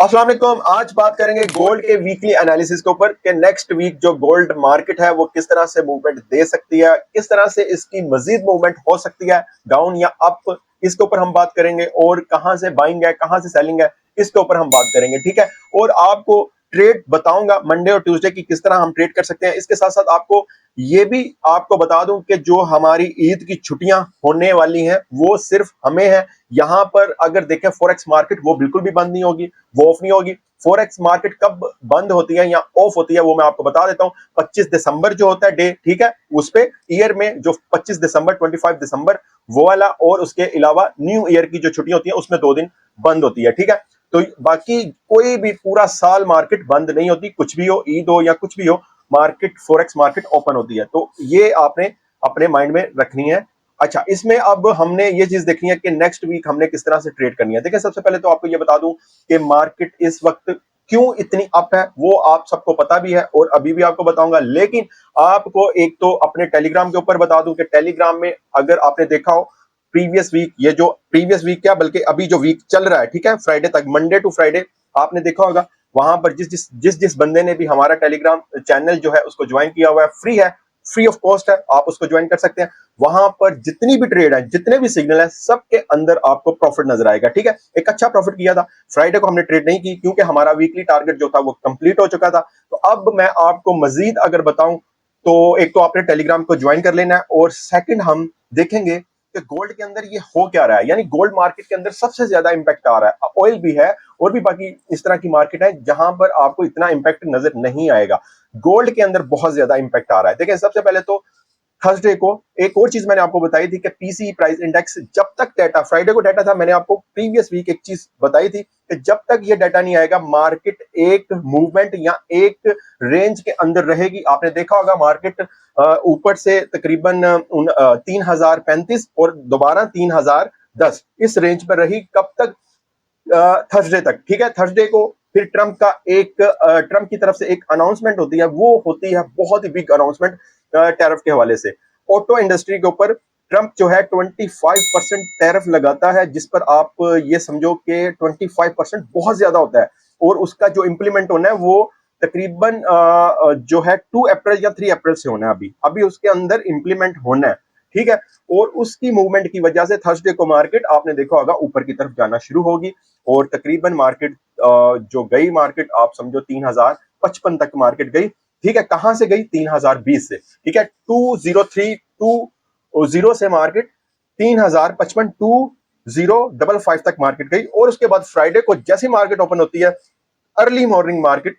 अस्सलाम वालेकुम। आज बात करेंगे गोल्ड के वीकली एनालिसिस के ऊपर कि नेक्स्ट वीक जो गोल्ड मार्केट है वो किस तरह से मूवमेंट दे सकती है, किस तरह से इसकी मजीद मूवमेंट हो सकती है, डाउन या अप। इसके ऊपर हम बात करेंगे और कहां से बाइंग है कहां से सेलिंग है इसके ऊपर हम बात करेंगे। ठीक है, और आपको ट्रेड बताऊंगा मंडे और ट्यूसडे की किस तरह हम ट्रेड कर सकते हैं। इसके साथ साथ आपको ये भी आपको बता दूं कि जो हमारी ईद की छुट्टियां होने वाली हैं वो सिर्फ हमें है। यहां पर अगर देखें फॉरेक्स मार्केट वो बिल्कुल भी बंद नहीं होगी, वो ऑफ नहीं होगी। फॉरेक्स मार्केट कब बंद होती है या ऑफ होती है वो मैं आपको बता देता हूं। 25 दिसंबर जो होता है डे, ठीक है, उस पे ईयर में जो 25 दिसंबर 25 दिसंबर वो वाला, और उसके अलावा न्यू ईयर की जो छुट्टी होती है उसमें 2 दिन बंद होती है। ठीक है, तो बाकी कोई भी पूरा साल मार्केट बंद नहीं होती, कुछ भी हो, ईद हो या कुछ भी हो, मार्केट फॉरेक्स मार्केट ओपन होती है। तो ये आपने अपने माइंड में रखनी है। अच्छा, इसमें अब हमने ये चीज देखनी है कि नेक्स्ट वीक हमने किस तरह से ट्रेड करनी है। देखिए, सबसे पहले तो आपको ये बता दूं कि मार्केट इस वक्त क्यों इतनी अप है वो आप सबको पता भी है और अभी भी आपको बताऊंगा। लेकिन आपको एक तो अपने टेलीग्राम के ऊपर बता दूं कि टेलीग्राम में अगर आपने देखा हो प्रीवियस वीक, ये जो प्रीवियस वीक क्या बल्कि अभी जो वीक चल रहा है, ठीक है, फ्राइडे तक, मंडे टू फ्राइडे, आपने देखा होगा वहां पर जिस बंदे ने भी हमारा टेलीग्राम चैनल जो है उसको ज्वाइन किया हुआ है, फ्री है, फ्री ऑफ कॉस्ट है, आप उसको ज्वाइन कर सकते हैं। वहां पर जितनी भी ट्रेड है, जितने भी सिग्नल है, सबके अंदर आपको प्रॉफिट नजर आएगा। ठीक है, एक अच्छा प्रॉफिट किया था। फ्राइडे को हमने ट्रेड नहीं की क्योंकि हमारा वीकली टारगेट जो था वो कंप्लीट हो चुका था। तो अब मैं आपको मजीद अगर बताऊं तो एक तो आपने टेलीग्राम को ज्वाइन कर लेना है, और सेकंड हम देखेंगे कि गोल्ड के अंदर ये हो क्या रहा है। यानी गोल्ड मार्केट के अंदर सबसे ज्यादा इंपैक्ट आ रहा है, ऑयल भी है और भी बाकी इस तरह की मार्केट है जहां पर आपको इतना इंपैक्ट नजर नहीं आएगा। गोल्ड के अंदर बहुत ज्यादा इंपैक्ट आ रहा है। देखिए, सबसे पहले तो थर्सडे को एक और चीज मैंने आपको बताई थी कि पीसी प्राइस इंडेक्स, जब तक डाटा, फ्राइडे को डाटा था, मैंने आपको प्रीवियस वीक एक चीज बताई थी कि जब तक ये डाटा नहीं आएगा मार्केट एक मूवमेंट या एक रेंज के अंदर रहेगी। आपने देखा होगा मार्केट ऊपर से तकरीबन 3035 और दोबारा 3010 इस रेंज पर रही, कब तक? थर्सडे तक। ठीक है, थर्सडे को फिर ट्रंप की तरफ से एक अनाउंसमेंट होती है, वो होती है बहुत ही बिग अनाउंसमेंट टैरिफ के हवाले से। ऑटो इंडस्ट्री के ऊपर ट्रंप जो है 25% टैरिफ लगाता है, जिस पर आप ये समझो कि 25% बहुत ज्यादा होता है, और उसका जो इंप्लीमेंट होना है वो तकरीबन जो है 2 अप्रैल या 3 अप्रैल से होना है। अभी अभी उसके अंदर इंप्लीमेंट होना है। ठीक है, और उसकी मूवमेंट की वजह से थर्सडे को मार्केट आपने देखा होगा ऊपर की तरफ जाना शुरू होगी, और तकरीबन मार्केट जो गई, मार्केट आप समझो 3055 तक मार्केट गई। ठीक है, कहां से गई? 3020 से। ठीक है, 2032 से मार्केट 3055 2055 तक मार्केट गई, और उसके बाद फ्राइडे को जैसी मार्केट ओपन होती है, अर्ली मॉर्निंग मार्केट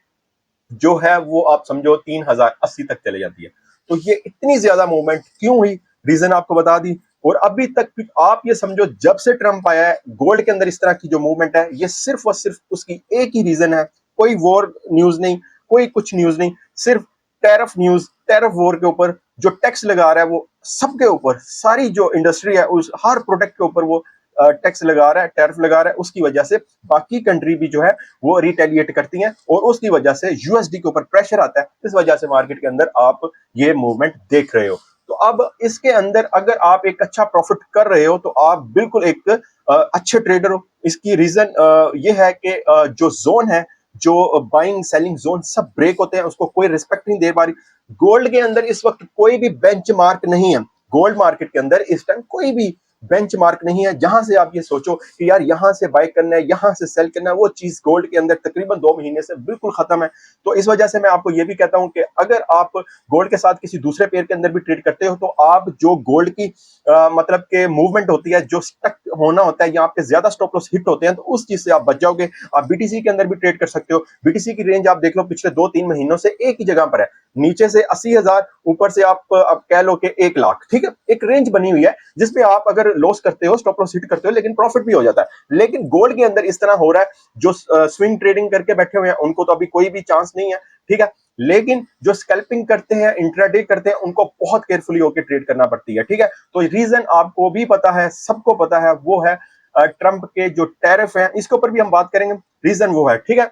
जो है वो आप समझो 3080 तक चले जाती है। तो ये इतनी ज्यादा मूवमेंट क्यों हुई, रीजन आपको बता दी। और अभी तक आप ये समझो जब से ट्रंप आया है गोल्ड के अंदर इस तरह की जो मूवमेंट है, ये सिर्फ और सिर्फ उसकी एक ही रीजन है। कोई वॉर न्यूज नहीं, कोई कुछ न्यूज नहीं, सिर्फ टैरिफ न्यूज। टैरिफ वॉर के ऊपर जो टैक्स लगा रहा है वो सबके ऊपर, सारी जो इंडस्ट्री है उस हर प्रोडक्ट के ऊपर वो टैक्स लगा रहा है, टैरिफ लगा रहा है। उसकी वजह से बाकी कंट्री भी जो है वो रिटेलिएट करती हैं, और उसकी वजह से यूएसडी के ऊपर प्रेशर आता है। इस वजह से मार्केट के अंदर आप ये मूवमेंट देख रहे हो। तो अब इसके अंदर अगर आप एक अच्छा प्रॉफिट कर रहे हो तो आप बिल्कुल एक अच्छे ट्रेडर हो। इसकी रीजन ये है कि जो जोन है, जो बाइंग सेलिंग जोन सब ब्रेक होते हैं, उसको कोई रिस्पेक्ट नहीं दे पा रही। गोल्ड के अंदर इस वक्त कोई भी बेंचमार्क नहीं है। गोल्ड मार्केट के अंदर इस टाइम कोई भी बेंचमार्क नहीं है जहां से आप ये सोचो कि यार यहां से बाय करना है, यहां से सेल करना है। वो चीज गोल्ड के अंदर तकरीबन 2 महीने से बिल्कुल खत्म है। तो इस वजह से मैं आपको ये भी कहता हूं कि अगर आप गोल्ड के साथ किसी दूसरे पेयर के अंदर भी ट्रेड करते हो तो आप जो गोल्ड की मतलब के मूवमेंट होती है, जो स्टक होना होता है या आपके ज्यादा स्टॉप लॉस हिट होते हैं, तो उस चीज से आप बच जाओगे। आप बीटीसी के अंदर भी ट्रेड कर सकते हो। बीटीसी की रेंज आप देख लो पिछले 2-3 महीनों से एक ही जगह पर है, नीचे से 80,000, ऊपर से आप कह लो कि 1 लाख। ठीक है, एक रेंज बनी हुई है जिसपे आप अगर लॉस करते हो, स्टॉप लॉस हिट करते हो, लेकिन प्रॉफिट भी हो जाता है। लेकिन गोल्ड के अंदर इस तरह हो रहा है, जो स्विंग ट्रेडिंग करके बैठे हुए हैं उनको तो अभी कोई भी चांस नहीं है। ठीक है, लेकिन जो स्कैल्पिंग करते हैं, इंट्राडे करते हैं, उनको बहुत केयरफुली होकर ट्रेड करना पड़ती है। ठीक है, तो रीजन आपको भी पता है, सबको पता है, वो है ट्रंप के जो टैरिफ है। इसके ऊपर भी हम बात करेंगे, रीजन वो है। ठीक है,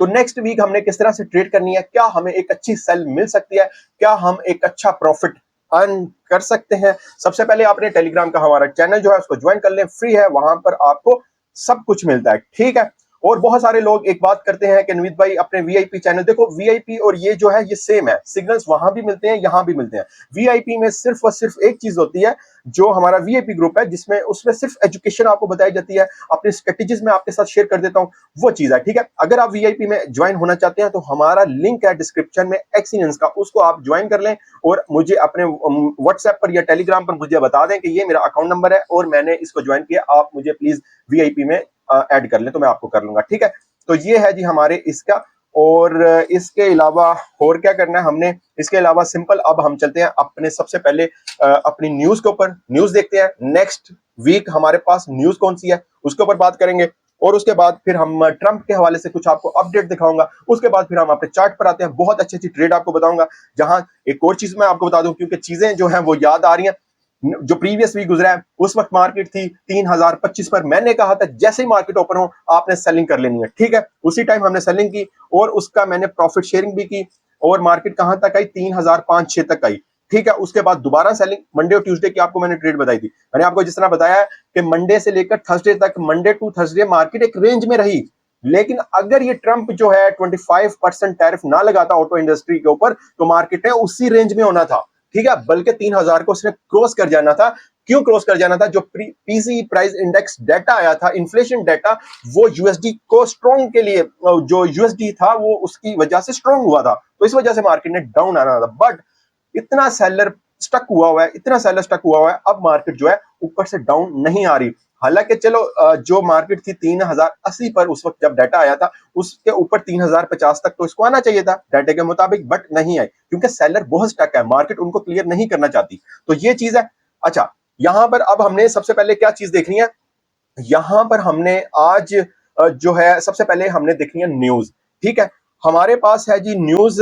तो नेक्स्ट वीक हमने किस तरह से ट्रेड करनी है, क्या हमें एक अच्छी सेल मिल सकती है, क्या हम एक अच्छा प्रॉफिट अर्न कर सकते हैं। सबसे पहले आपने टेलीग्राम का हमारा चैनल जो है उसको ज्वाइन कर लें, फ्री है, वहां पर आपको सब कुछ मिलता है। ठीक है, और बहुत सारे लोग एक बात करते हैं कि नवीद भाई अपने वीआईपी चैनल देखो, वीआईपी और ये जो है ये सेम है, सिग्नल्स वहां भी मिलते हैं यहां भी मिलते हैं। वीआईपी में सिर्फ और सिर्फ एक चीज होती है, जो हमारा वीआईपी ग्रुप है जिसमें उसमें सिर्फ एजुकेशन आपको बताई जाती है, अपनी स्ट्रेटेजीज में आपके साथ शेयर कर देता हूं, वो चीज है, ठीक है। अगर आप वीआईपी में ज्वाइन होना चाहते हैं तो हमारा लिंक है डिस्क्रिप्शन में एक्सीलेंस का, उसको आप ज्वाइन कर लें और मुझे अपने व्हाट्सएप पर या टेलीग्राम पर मुझे बता दें कि ये मेरा अकाउंट नंबर है और मैंने इसको ज्वाइन किया, आप मुझे प्लीज वीआईपी में ऐड कर लें तो मैं आपको कर लूंगा, ठीक है। तो ये है जी हमारे इसका। और इसके अलावा और क्या करना है हमने, इसके अलावा सिंपल अब हम चलते हैं अपने सबसे पहले अपनी न्यूज के ऊपर, न्यूज देखते हैं नेक्स्ट वीक हमारे पास न्यूज कौन सी है उसके ऊपर बात करेंगे। और उसके बाद फिर हम ट्रंप के हवाले से कुछ आपको अपडेट दिखाऊंगा, उसके बाद फिर हम अपने चार्ट पर आते हैं, बहुत अच्छी अच्छी ट्रेड आपको बताऊंगा। जहां एक और चीज मैं आपको बता दूं क्योंकि चीजें जो हैं वो याद आ रही हैं, जो प्रीवियस वीक गुजरा है उस वक्त मार्केट थी 3025 पर, मैंने कहा था जैसे ही मार्केट ओपन हो आपने सेलिंग कर लेनी है, ठीक है। उसी टाइम हमने सेलिंग की और उसका मैंने प्रॉफिट शेयरिंग भी की और मार्केट कहां तक आई, 3005-6 तक आई, ठीक है। उसके बाद दोबारा सेलिंग, मंडे और ट्यूसडे की आपको मैंने ट्रेड बताई थी, मैंने आपको जिस तरह बताया है कि मंडे से लेकर थर्सडे तक, मंडे टू थर्सडे मार्केट एक रेंज में रही, लेकिन अगर ये ट्रंप जो है 25% टैरिफ ना लगाता ऑटो इंडस्ट्री के ऊपर तो मार्केट ने उसी रेंज में होना था, ठीक है, बल्कि 3000 को उसने क्रॉस कर जाना था। क्यों क्रॉस कर जाना था, जो पीसी प्राइस इंडेक्स डाटा आया था, इन्फ्लेशन डाटा, वो यूएसडी को स्ट्रॉन्ग के लिए, जो यूएसडी था वो उसकी वजह से स्ट्रॉन्ग हुआ था, तो इस वजह से मार्केट ने डाउन आना था। बट इतना सेलर स्टक हुआ है, इतना सेलर स्टक हुआ है, अब मार्केट जो है ऊपर से डाउन नहीं आ रही। हालांकि चलो जो मार्केट थी 3080 पर उस वक्त जब डाटा आया था, उसके ऊपर 3050 तक तो इसको आना चाहिए था डाटा के मुताबिक, बट नहीं आई क्योंकि सेलर बहुत स्टक है, मार्केट उनको क्लियर नहीं करना चाहती, तो ये चीज है। अच्छा, यहां पर अब हमने सबसे पहले क्या चीज देखनी है, यहां पर हमने आज जो है सबसे पहले हमने देखनी है न्यूज, ठीक है। हमारे पास है जी न्यूज,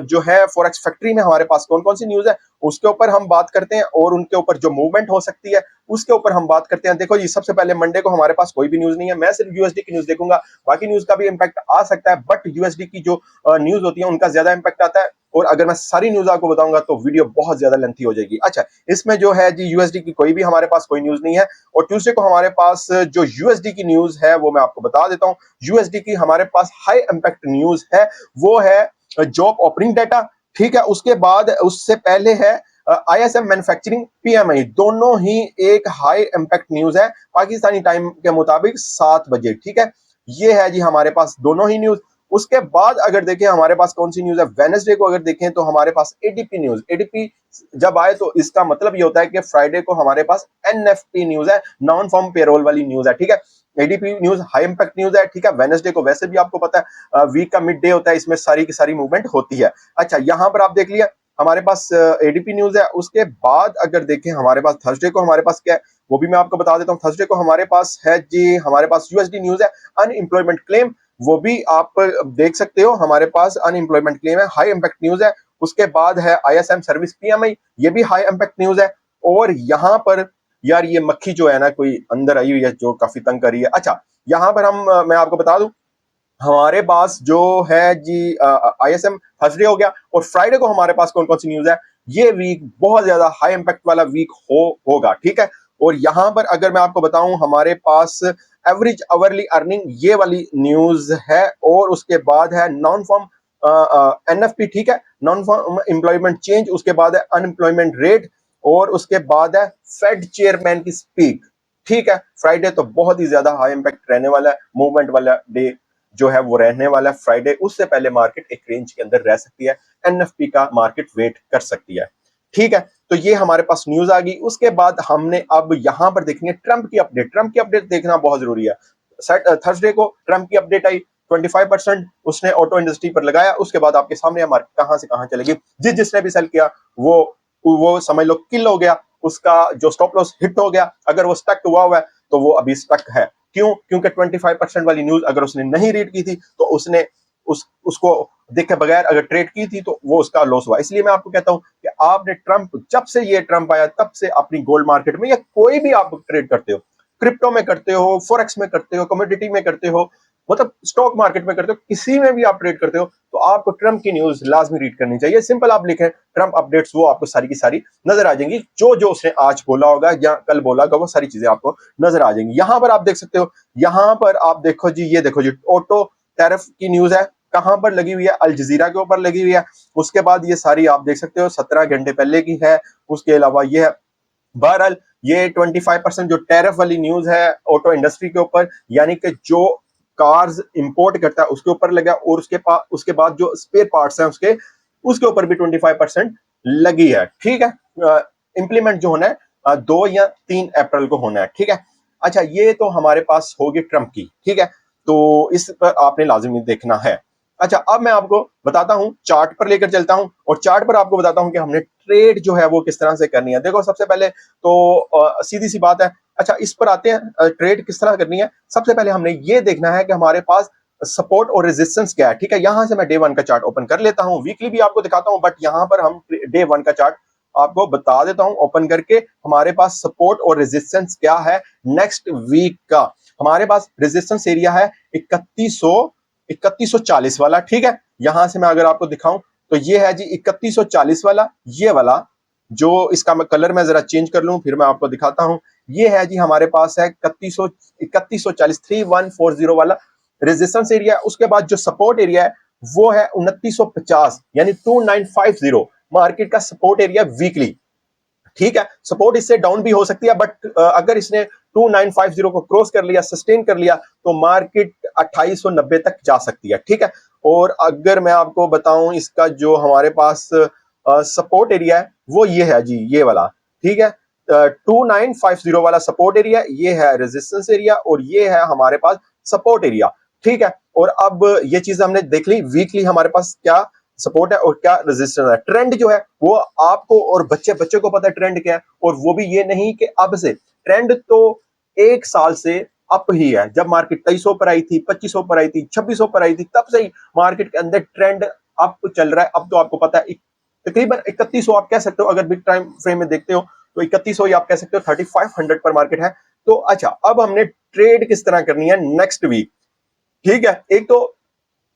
जो है फॉरेक्स फैक्ट्री में हमारे पास कौन कौन सी न्यूज है उसके ऊपर हम बात करते हैं और उनके ऊपर जो मूवमेंट हो सकती है उसके ऊपर हम बात करते हैं। देखो जी, सबसे पहले मंडे को हमारे पास कोई भी न्यूज नहीं है, मैं सिर्फ यूएसडी की न्यूज देखूंगा, बाकी न्यूज का भी इंपैक्ट आ सकता है, बट यूएसडी की जो न्यूज होती है उनका ज्यादा इंपैक्ट आता है, और अगर मैं सारी न्यूज आपको बताऊंगा तो वीडियो बहुत ज्यादा लेंथी हो जाएगी। अच्छा, इसमें जो है जी यूएसडी की कोई भी हमारे पास कोई न्यूज नहीं है, और ट्यूसडे को हमारे पास जो यूएसडी की न्यूज है वो मैं आपको बता देता हूं। यूएसडी की हमारे पास हाई इंपैक्ट न्यूज है, वो है जॉब ओपनिंग डाटा, ठीक है। उसके बाद उससे पहले है आईएसएम मैन्युफैक्चरिंग पीएमआई, दोनों ही एक हाई इंपैक्ट न्यूज है पाकिस्तानी टाइम के मुताबिक 7 बजे, ठीक है। ये है जी हमारे पास दोनों ही न्यूज। उसके बाद अगर देखें हमारे पास कौन सी न्यूज है, वेडनेसडे को अगर देखें तो हमारे पास एडीपी न्यूज, एडीपी जब आए तो इसका मतलब ये होता है कि फ्राइडे को हमारे पास एनएफपी न्यूज है, नॉन फॉर्म पेरोल वाली न्यूज है, ठीक है। ADP news high impact news है, ठीक है। वेडनेसडे को वैसे भी आपको पता है वीक का मिड डे होता है, इसमें सारी की सारी मूवमेंट होती है। अच्छा, यहां पर आप देख लिया हमारे पास एडीपी न्यूज है। उसके बाद अगर देखें हमारे पास थर्सडे को हमारे पास क्या है वो भी मैं आपको बता देता हूँ। थर्सडे को हमारे पास है जी, हमारे पास यूएसडी न्यूज है, अनएम्प्लॉयमेंट क्लेम, वो भी आप देख सकते हो, हमारे पास अनएम्प्लॉयमेंट क्लेम है, हाई इंपैक्ट न्यूज है। उसके बाद है आईएसएम सर्विस पीएमआई, ये भी हाई इंपैक्ट न्यूज है। और यहां पर यार ये मक्खी जो है ना कोई अंदर आई हुई है जो काफी तंग कर रही है। अच्छा, यहां पर मैं आपको बता दूं हमारे पास जो है जी आईएसएम थर्सडे हो गया, और फ्राइडे को हमारे पास कौन कौन सी न्यूज है, ये वीक बहुत ज्यादा हाई इंपैक्ट वाला वीक होगा, ठीक है। और यहां पर अगर मैं आपको बताऊं हमारे पास एवरेज आवरली अर्निंग ये वाली न्यूज है, और उसके बाद है नॉन फॉर्म एनएफपी, ठीक है, नॉन फॉर्म एम्प्लॉयमेंट चेंज, उसके बाद है अनएम्प्लॉयमेंट रेट, और उसके बाद है फेड चेयरमैन की स्पीक, ठीक है। फ्राइडे तो बहुत ही ज्यादा हाई इंपैक्ट रहने वाला है, मूवमेंट वाला डे जो है वो रहने वाला है फ्राइडे, उससे पहले मार्केट एक रेंज के अंदर रह सकती है, एनएफपी का मार्केट वेट कर सकती है, ठीक है। तो ये हमारे पास न्यूज आ गई। उसके बाद हमने अब यहां पर देखनी है ट्रंप की अपडेट, ट्रंप की अपडेट देखना बहुत जरूरी है। थर्सडे को ट्रंप की अपडेट आई, 25% उसने ऑटो इंडस्ट्री पर लगाया, उसके बाद आपके सामने मार्केट कहां से कहां चलेगी, जिसने भी सेल किया वो समझ लो किल हो गया, उसका जो स्टॉप लॉस हिट हो गया, अगर वो स्टक हुआ है तो वो अभी स्टक है। क्यों? क्योंकि 25% वाली न्यूज अगर उसने नहीं रीड की थी तो उसने उसको देखे बगैर अगर ट्रेड की थी तो वो उसका लॉस हुआ। इसलिए मैं आपको कहता हूं कि आपने ट्रंप, जब से ये ट्रंप आया तब से अपनी गोल्ड मार्केट में या कोई भी आप ट्रेड करते हो, क्रिप्टो में करते हो, फॉरेक्स में करते हो, कमोडिटी में करते हो, मतलब स्टॉक मार्केट में करते हो, किसी में भी आप ट्रेड करते हो, तो आपको ट्रम्प की न्यूज लाजमी रीड करनी चाहिए। सिंपल आप लिखें ट्रम्प अपडेट्स, वो आपको सारी की सारी नजर आ जाएंगी। जो जो उसने आज बोला होगा या कल बोला होगा, वो सारी चीजें आपको नजर आ जाएंगी। यहां पर आप देख सकते हो, यहां पर आप देखो जी, ये देखो जी, ऑटो टैरिफ की न्यूज है। कहां पर लगी हुई है? अल जजीरा के ऊपर लगी हुई है। उसके बाद ये सारी आप देख सकते हो 17 घंटे पहले की है। उसके अलावा ये है, बहरहाल ये 25% जो टैरिफ वाली न्यूज है ऑटो इंडस्ट्री के ऊपर, यानी कि जो कार्स इंपोर्ट करता है उसके ऊपर लगा, और उसके बाद जो स्पेयर पार्ट्स हैं उसके उसके ऊपर भी 25% लगी है। ठीक है, इंप्लीमेंट जो होना है 2 या 3 अप्रैल को होना है। ठीक है, अच्छा, ये तो हमारे पास होगी ट्रम्प की। ठीक है, तो इस पर आपने लाजमी देखना है। अच्छा, अब मैं आपको बताता हूं, चार्ट पर लेकर चलता हूं, और चार्ट पर आपको बताता हूं कि हमने ट्रेड जो है वो किस तरह से करनी है। देखो, सबसे पहले तो सीधी सी बात है। अच्छा, इस पर आते हैं, ट्रेड किस तरह करनी है। सबसे पहले हमने ये देखना है कि हमारे पास सपोर्ट और रेजिस्टेंस क्या है। ठीक है, यहां से मैं डे 1 का चार्ट ओपन कर लेता हूं, वीकली भी आपको दिखाता हूं, बट यहां पर हम डे 1 का चार्ट आपको बता देता हूं ओपन करके। हमारे पास सपोर्ट और रेजिस्टेंस क्या है नेक्स्ट वीक का। हमारे पास रेजिस्टेंस एरिया है 3140 वाला। ठीक है, यहां से मैं अगर आपको दिखाऊं तो ये है जी 3140 वाला, ये वाला जो इसका मैं कलर मैं जरा चेंज कर लूं, फिर मैं आपको दिखाता हूं। ये है जी हमारे पास है 3140, 3140 वाला रेजिस्टेंस एरिया। उसके बाद जो सपोर्ट एरिया है वो है 2950, यानी 2950 मार्केट का सपोर्ट एरिया वीकली। ठीक है, सपोर्ट इससे डाउन भी हो सकती है, बट अगर इसने 2950 को क्रॉस कर लिया, सस्टेन कर लिया, तो मार्केट 2890 तक जा सकती है। ठीक है, और अगर मैं आपको बताऊं इसका जो हमारे पास सपोर्ट एरिया है वो ये है जी, ये वाला। ठीक है, 2950 वाला सपोर्ट एरिया, ये है रेजिस्टेंस एरिया, और ये है हमारे पास सपोर्ट एरिया। ठीक है, और अब ये चीज हमने देख ली, वीकली हमारे पास क्या सपोर्ट है और क्या रेजिस्टेंस है। ट्रेंड जो है वो आपको और बच्चे बच्चे को पता है ट्रेंड क्या है, और वो भी ये नहीं कि अब से ट्रेंड तो 1 साल से अप ही है। जब मार्केट 2300 पर आई थी, 2500 पर आई थी, 2600 पर आई थी, तब से ही मार्केट के अंदर ट्रेंड अप चल रहा है। अब तो आपको पता है तकरीबन 3100 आप कह सकते हो, अगर बिग टाइम फ्रेम में देखते हो तो 3100 आप कह सकते हो, 3500 पर मार्केट है। तो अच्छा, अब हमने ट्रेड किस तरह करनी है नेक्स्ट वीक। ठीक है, एक तो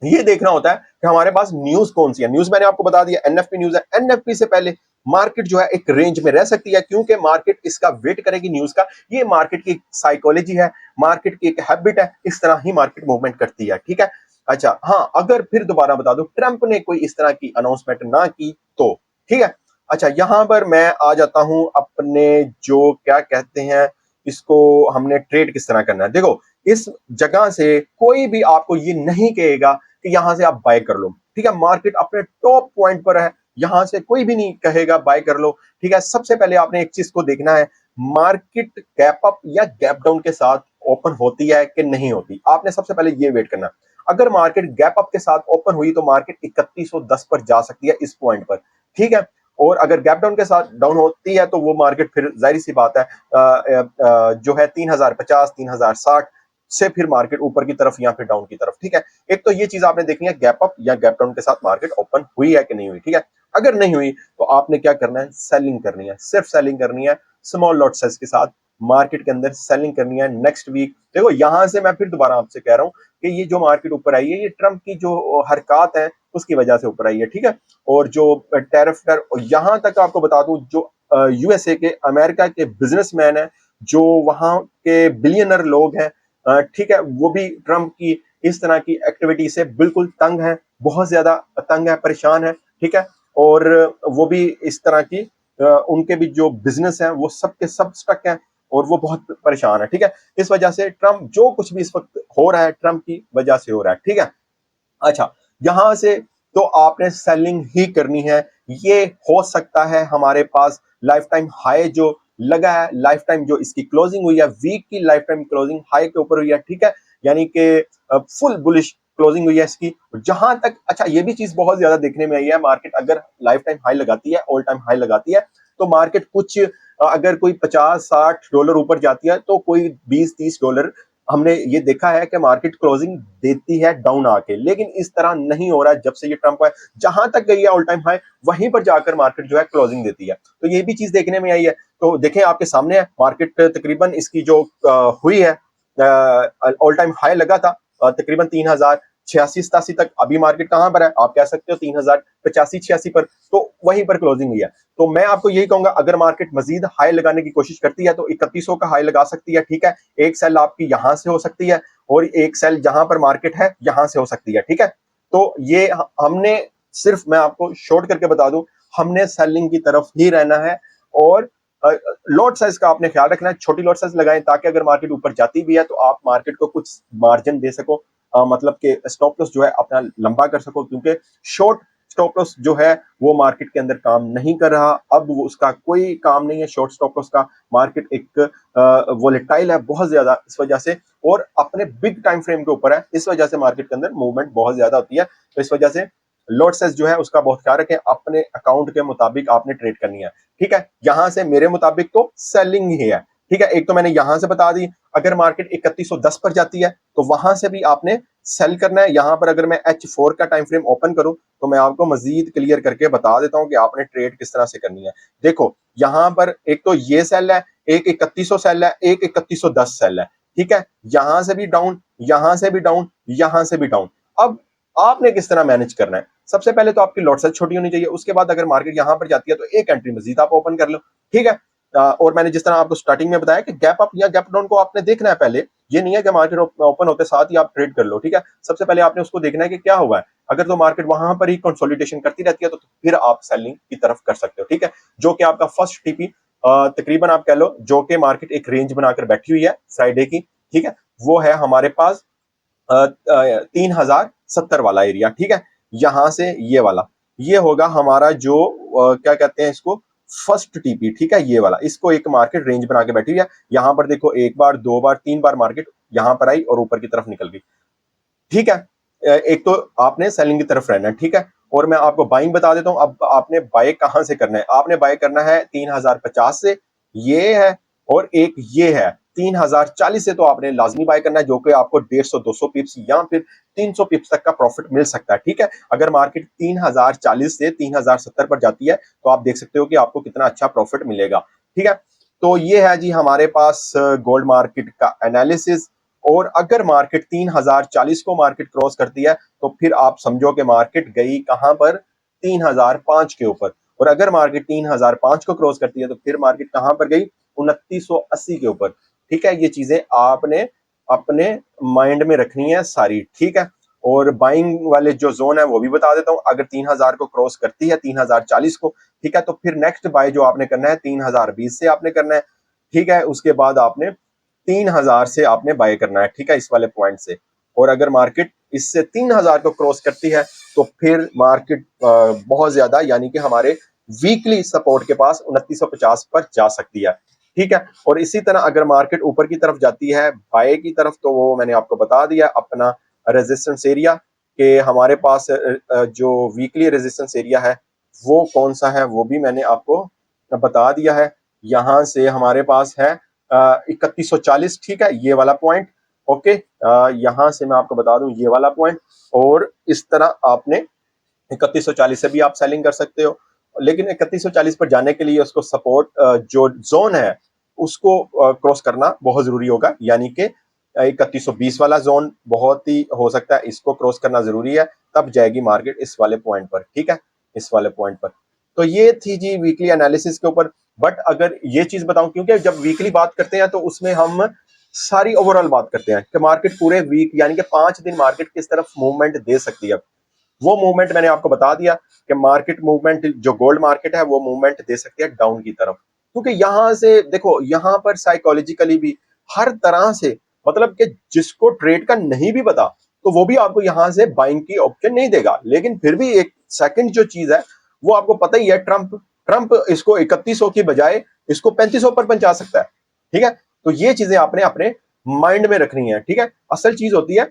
ये देखना होता है कि हमारे पास न्यूज कौन सी है। न्यूज मैंने आपको बता दिया एनएफपी न्यूज है। एनएफपी से पहले मार्केट जो है एक रेंज में रह सकती है, क्योंकि मार्केट इसका वेट करेगी न्यूज का। ये मार्केट की साइकोलॉजी है, मार्केट की एक हैबिट है, इस तरह ही मार्केट मूवमेंट करती है। ठीक है, अच्छा, हाँ, अगर फिर दोबारा बता दूं ट्रंप ने कोई इस तरह की अनाउंसमेंट ना की तो। ठीक है, अच्छा, यहां पर मैं आ जाता हूं अपने जो क्या कहते हैं इसको, हमने ट्रेड किस तरह करना है। देखो, इस जगह से कोई भी आपको ये नहीं कहेगा कि यहां से आप बाय कर लो। ठीक है, मार्केट अपने टॉप पॉइंट पर है, यहां से कोई भी नहीं कहेगा बाय कर लो। ठीक है, सबसे पहले आपने एक चीज को देखना है, मार्केट गैप अप या गैप डाउन के साथ ओपन होती है कि नहीं होती। आपने सबसे पहले ये वेट करना। अगर मार्केट गैप अप के साथ ओपन हुई तो मार्केट 3110 पर जा सकती है इस पॉइंट पर। ठीक है, और अगर गैप डाउन के साथ डाउन होती है तो वो मार्केट फिर जाहिर सी बात है जो है 3050, 3060 से फिर मार्केट ऊपर की तरफ या फिर डाउन की तरफ। ठीक है, एक तो ये चीज आपने देखनी है, गैप अप या गैप डाउन के साथ मार्केट ओपन हुई है कि नहीं हुई। ठीक है, अगर नहीं हुई तो आपने क्या करना है, सेलिंग करनी है, सिर्फ सेलिंग करनी है, स्मॉल लॉट साइज के साथ मार्केट के अंदर सेलिंग करनी है नेक्स्ट वीक। देखो, यहां से मैं फिर दोबारा आपसे कह रहा हूं कि ये जो मार्केट ऊपर आई है, ये ट्रंप की जो हरकत है उसकी वजह से ऊपर आई है। ठीक है, और जो टैरिफ कर, यहां तक आपको बता दूं, जो यूएसए के, अमेरिका के बिजनेसमैन है, जो वहां के बिलियनर लोग हैं, ठीक है, वो भी ट्रंप की इस तरह की एक्टिविटी से बिल्कुल तंग है, बहुत ज्यादा तंग है, परेशान है। ठीक है, और वो भी इस तरह की उनके भी जो बिजनेस है वो सब के सब स्टक है, और वो बहुत परेशान है। ठीक है, इस वजह से ट्रंप जो कुछ भी इस वक्त हो रहा है ट्रंप की वजह से हो रहा है। ठीक है, अच्छा, यहां से तो आपने सेलिंग ही करनी है। ये हो सकता है हमारे पास लाइफ टाइम हाई जो लगा है, लाइफ टाइम जो इसकी क्लोजिंग हुई है, वीक की लाइफ टाइम क्लोजिंग हाई के ऊपर हुई है। ठीक है, यानी कि फुल बुलिश क्लोजिंग हुई है इसकी। जहां तक, अच्छा, ये भी चीज बहुत ज्यादा देखने में आई है, मार्केट अगर लाइफ टाइम हाई लगाती है, ऑल टाइम हाई लगाती है, तो मार्केट कुछ अगर कोई 50-60 डॉलर ऊपर जाती है तो कोई 20-30 डॉलर हमने ये देखा है कि मार्केट क्लोजिंग देती है डाउन आके। लेकिन इस तरह नहीं हो रहा है जब से ये ट्रंप है, जहां तक गई है ऑल टाइम हाई, वहीं पर जाकर मार्केट जो है क्लोजिंग देती है। तो ये भी चीज देखने में आई है। तो देखें, आपके सामने है मार्केट तकरीबन इसकी जो हुई है, ऑल टाइम हाई लगा था, तकरीबन 3086-87 तक। अभी मार्केट कहां पर है, आप कह सकते हो 3085-86 पर, तो वहीं पर क्लोजिंग हुई है। तो मैं आपको यही कहूंगा, अगर मार्केट मजीद हाई लगाने की कोशिश करती है तो 3100 का हाई लगा सकती है, ठीक है। एक सेल आपकी यहां से हो सकती है और एक सेल जहां पर मार्केट है यहां से हो सकती है, ठीक है। तो ये हमने सिर्फ, मैं आपको शॉर्ट करके बता दूं, हमने सेलिंग की तरफ ही रहना है। और लॉट साइज का आपने ख्याल रखना है, छोटी लॉट साइज लगाएं ताकि अगर मार्केट ऊपर जाती भी है तो आप मार्केट को कुछ मार्जिन दे सको, मतलब कि स्टॉप लॉस जो है अपना लंबा कर सको, क्योंकि शॉर्ट स्टॉप लॉस जो है वो मार्केट के अंदर काम नहीं कर रहा, अब वो उसका कोई काम नहीं है शॉर्ट स्टॉप लॉस का। मार्केट एक वोलेटाइल है बहुत ज्यादा इस वजह से, और अपने बिग टाइम फ्रेम के ऊपर है, इस वजह से मार्केट के अंदर मूवमेंट बहुत ज्यादा होती है। तो इस वजह से लॉट साइज जो है उसका बहुत ख्याल रखें, अपने अकाउंट के मुताबिक आपने ट्रेड करनी है, ठीक है। यहां से मेरे मुताबिक तो सेलिंग ही है, ठीक है। एक तो मैंने यहां से बता दी, अगर मार्केट 3110 पर जाती है तो वहां से भी आपने सेल करना है। यहां पर अगर मैं H4 का टाइम फ्रेम ओपन करूं तो मैं आपको मजीद क्लियर करके बता देता हूं कि आपने ट्रेड किस तरह से करनी है। देखो यहां पर एक तो ये सेल है, एक 3100 सेल है, एक 3110 सेल है, ठीक है। यहां से भी डाउन, यहां से भी डाउन, यहां से भी डाउन। अब आपने किस तरह मैनेज करना है, सबसे पहले तो आपकी लॉट साइज छोटी होनी चाहिए, उसके बाद अगर मार्केट यहां पर जाती है तो एक एंट्री मजीद आप ओपन कर लो, ठीक है। और मैंने जिस तरह आपको स्टार्टिंग में बताया कि गैप अप या गैप डाउन को आपने देखना है पहले, ये नहीं है कि मार्केट ओपन होते साथ ही आप ट्रेड कर लो, ठीक है। सबसे पहले आपने उसको देखना है कि क्या हुआ है, अगर तो मार्केट वहां पर ही कंसोलिडेशन करती रहती है तो फिर आप सेलिंग की तरफ कर सकते हो, ठीक है। जो कि आपका फर्स्ट टीपी तकरीबन आप कह लो, जो कि मार्केट एक रेंज बनाकर बैठी हुई है फ्राइडे की, ठीक है, वो है हमारे पास 3070 वाला एरिया, ठीक है। यहां से ये वाला, ये होगा हमारा जो क्या कहते हैं इसको, फर्स्ट टीपी, ठीक है, ये वाला। इसको एक मार्केट रेंज बना के बैठी है, यहां पर देखो एक बार, दो बार, तीन बार मार्केट यहां पर आई और ऊपर की तरफ निकल गई, ठीक है। एक तो आपने सेलिंग की तरफ रहना है, ठीक है। और मैं आपको बाइंग बता देता हूं, अब आपने बाय कहां से करना है, आपने बाय करना है 3050 से, ये है, और एक ये है 3040 से, तो आपने लाजमी बाय करना है, जो कि आपको 150-200 पिप्स या फिर 300 पिप्स तक का प्रॉफिट मिल सकता है, ठीक है। अगर मार्केट 3040 से 3070 पर जाती है तो आप देख सकते हो कि आपको कितना अच्छा प्रॉफिट मिलेगा, ठीक है। तो ये है जी हमारे पास गोल्ड मार्केट का एनालिसिस। और अगर मार्केट 3040 को मार्केट क्रॉस करती है तो फिर आप समझो कि मार्केट गई कहां पर, 3005 के ऊपर। और अगर मार्केट 3005 को क्रॉस करती है तो फिर मार्केट कहां पर गई, 2980 के ऊपर, ठीक है। ये चीजें आपने अपने माइंड में रखनी है सारी, ठीक है। और बाइंग वाले जो जोन है वो भी बता देता हूं, अगर 3000 को क्रॉस करती है 3040 को, ठीक है, तो फिर नेक्स्ट बाय जो आपने करना है 3020 से आपने करना है, ठीक है। उसके बाद आपने 3000 से आपने बाय करना है, ठीक है, इस वाले पॉइंट से। और अगर मार्केट इससे 3000 को क्रॉस करती है तो फिर मार्केट बहुत ज्यादा, यानी कि हमारे वीकली सपोर्ट के पास 2950 पर जा सकती है, ठीक है। और इसी तरह अगर मार्केट ऊपर की तरफ जाती है बाय की तरफ, तो वो मैंने आपको बता दिया अपना रेजिस्टेंस एरिया, कि हमारे पास जो वीकली रेजिस्टेंस एरिया है वो कौन सा है, वो भी मैंने आपको बता दिया है। यहां से हमारे पास है 3140, ठीक है, ये वाला पॉइंट, ओके। यहां से मैं आपको बता दूं ये वाला पॉइंट, और इस तरह आपने 3140 से भी आप सेलिंग कर सकते हो, लेकिन 3140 पर जाने के लिए उसको सपोर्ट जो जोन है उसको क्रॉस करना बहुत जरूरी होगा, यानी कि 3120 वाला जोन बहुत ही हो सकता है इसको क्रॉस करना जरूरी है, तब जाएगी मार्केट इस वाले पॉइंट पर, ठीक है, इस वाले पॉइंट पर। तो ये थी जी वीकली एनालिसिस के ऊपर। बट अगर ये चीज बताऊं, क्योंकि जब वीकली बात करते हैं तो उसमें हम सारी ओवरऑल बात करते हैं कि मार्केट पूरे वीक यानी कि 5 दिन मार्केट किस तरफ मूवमेंट दे सकती है, वो मूवमेंट मैंने आपको बता दिया कि मार्केट मूवमेंट जो गोल्ड मार्केट है वो मूवमेंट दे सकती है डाउन की तरफ, क्योंकि यहां से देखो, यहां पर साइकोलॉजिकली भी हर तरह से, मतलब कि जिसको ट्रेड का नहीं भी पता तो वो भी आपको यहां से बाइंग की ऑप्शन नहीं देगा, लेकिन फिर भी एक सेकंड जो चीज है वो आपको पता ही है, ट्रंप ट्रंप इसको 3100 की बजाय इसको 3500 पर पहुंचा सकता है, ठीक है। तो ये चीजें आपने अपने माइंड में रखनी है, ठीक है। असल चीज होती है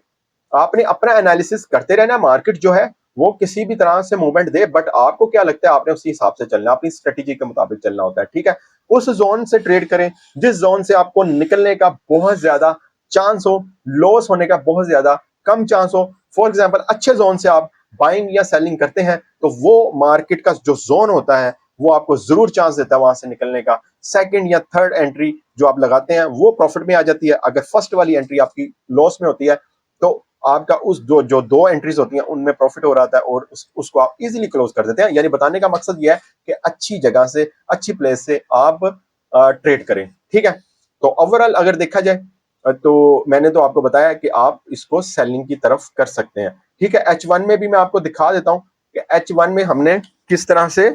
आपने अपना एनालिसिस करते रहना, मार्केट जो है वो किसी भी तरह से मूवमेंट दे, बट आपको क्या लगता है आपने उसी हिसाब से चलना, अपनी स्ट्रेटेजी के मुताबिक चलना होता है, ठीक है। उस जोन से ट्रेड करें जिस जोन से आपको निकलने का बहुत ज्यादा चांस हो, लॉस होने का बहुत ज्यादा कम चांस हो। फॉर एग्जाम्पल अच्छे जोन से आप बाइंग या सेलिंग करते हैं तो वो मार्केट का जो जोन होता है वो आपको जरूर चांस देता है वहां से निकलने का। सेकंड या थर्ड एंट्री जो आप लगाते हैं वो प्रॉफिट में आ जाती है, अगर फर्स्ट वाली एंट्री आपकी लॉस में होती है तो आपका उस जो दो एंट्रीज होती हैं उनमें प्रॉफिट हो रहा था और उसको आप इजीली क्लोज कर देते हैं। यानी बताने का मकसद यह है कि अच्छी जगह से, अच्छी प्लेस से आप ट्रेड करें, ठीक है। तो ओवरऑल अगर देखा जाए तो मैंने तो आपको बताया कि आप इसको सेलिंग की तरफ कर सकते हैं, ठीक है। H1 में भी मैं आपको दिखा देता हूं कि H1 में हमने किस तरह से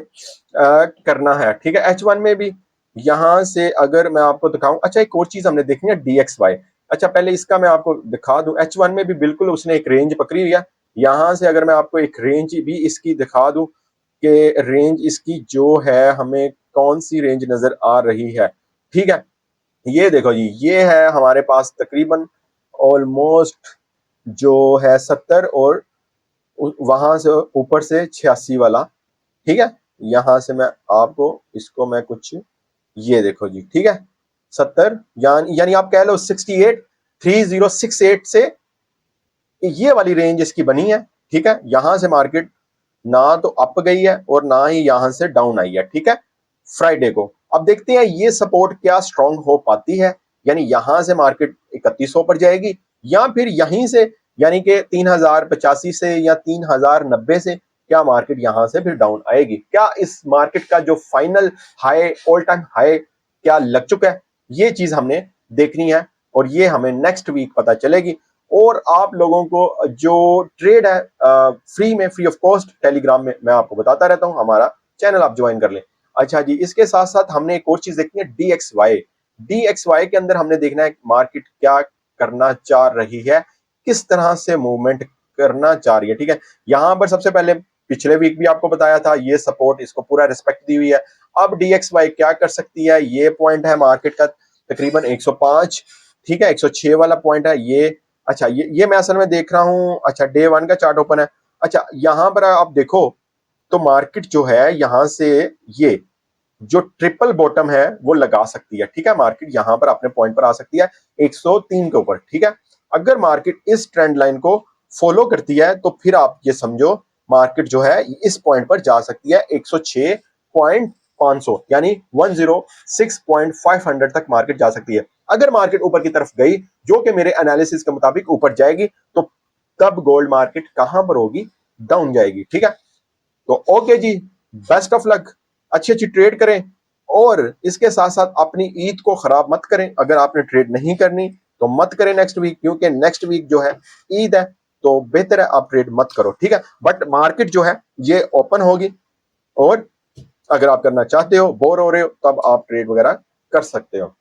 करना है, ठीक है। H1 में भी यहां से अगर मैं आपको दिखाऊं, अच्छा एक और चीज हमने देखनी है DXY। अच्छा पहले इसका मैं आपको दिखा दूं, H1 में भी बिल्कुल उसने एक रेंज पकड़ी हुई है। यहां से अगर मैं आपको एक रेंज भी इसकी दिखा दूं कि रेंज इसकी जो है हमें कौन सी रेंज नजर आ रही है, ठीक है। ये देखो जी, ये है हमारे पास तकरीबन ऑलमोस्ट जो है 70 और वहां से ऊपर से 86 वाला, ठीक है। यहां से मैं आपको इसको मैं कुछ, ये देखो जी, ठीक है। 70 यानी आप कह लो 68, 3068 से ये वाली रेंज इसकी बनी है, ठीक है। यहां से मार्केट ना तो अप गई है और ना ही यहां से डाउन आई है, ठीक है, फ्राइडे को। अब देखते हैं ये सपोर्ट क्या स्ट्रांग हो पाती है, यानी यहां से मार्केट 3100 पर जाएगी या फिर यहीं से यानी कि 3085 से या 3090 से क्या मार्केट यहां से फिर डाउन आएगी। क्या इस मार्केट का जो final high, all time high क्या लग चुका है, ये चीज हमने देखनी है और ये हमें नेक्स्ट वीक पता चलेगी। और आप लोगों को जो ट्रेड है फ्री में, फ्री ऑफ कॉस्ट टेलीग्राम में मैं आपको बताता रहता हूं, हमारा चैनल आप ज्वाइन कर लें। अच्छा जी, इसके साथ साथ हमने एक और चीज देखनी है, DXY। DXY के अंदर हमने देखना है मार्केट क्या करना चाह रही है, किस तरह से मूवमेंट करना चाह रही है, ठीक है। यहां पर सबसे पहले पिछले वीक भी आपको बताया था, ये सपोर्ट इसको पूरा रिस्पेक्ट दी हुई है। अब DXY क्या कर सकती है, ये पॉइंट है मार्केट का तकरीबन 105, ठीक है, 106 वाला पॉइंट है ये। अच्छा ये मैं असल में देख रहा हूं, अच्छा डे 1 का चार्ट ओपन है। अच्छा यहां पर आप देखो तो मार्केट जो है यहां से ये जो ट्रिपल बॉटम है वो लगा सकती है, ठीक है। मार्केट यहां पर अपने पॉइंट पर आ सकती है 103 के ऊपर, ठीक है। अगर मार्केट इस ट्रेंड लाइन को फॉलो करती है तो फिर आप ये समझो मार्केट जो है इस पॉइंट पर जा सकती है 106.500 यानी 106.500 तक मार्केट जा सकती है। अगर मार्केट ऊपर की तरफ गई, जो कि मेरे एनालिसिस के मुताबिक ऊपर जाएगी, तो तब गोल्ड मार्केट कहां पर होगी, डाउन जाएगी, ठीक है। तो ओके जी, बेस्ट ऑफ लक, अच्छी अच्छी ट्रेड करें और इसके साथ साथ अपनी ईद को खराब मत करें। अगर आपने ट्रेड नहीं करनी तो मत करें नेक्स्ट वीक, क्योंकि नेक्स्ट वीक जो है ईद है, तो बेहतर है आप ट्रेड मत करो, ठीक है। बट मार्केट जो है ये ओपन होगी और अगर आप करना चाहते हो, बोर हो रहे हो, तब आप ट्रेड वगैरह कर सकते हो।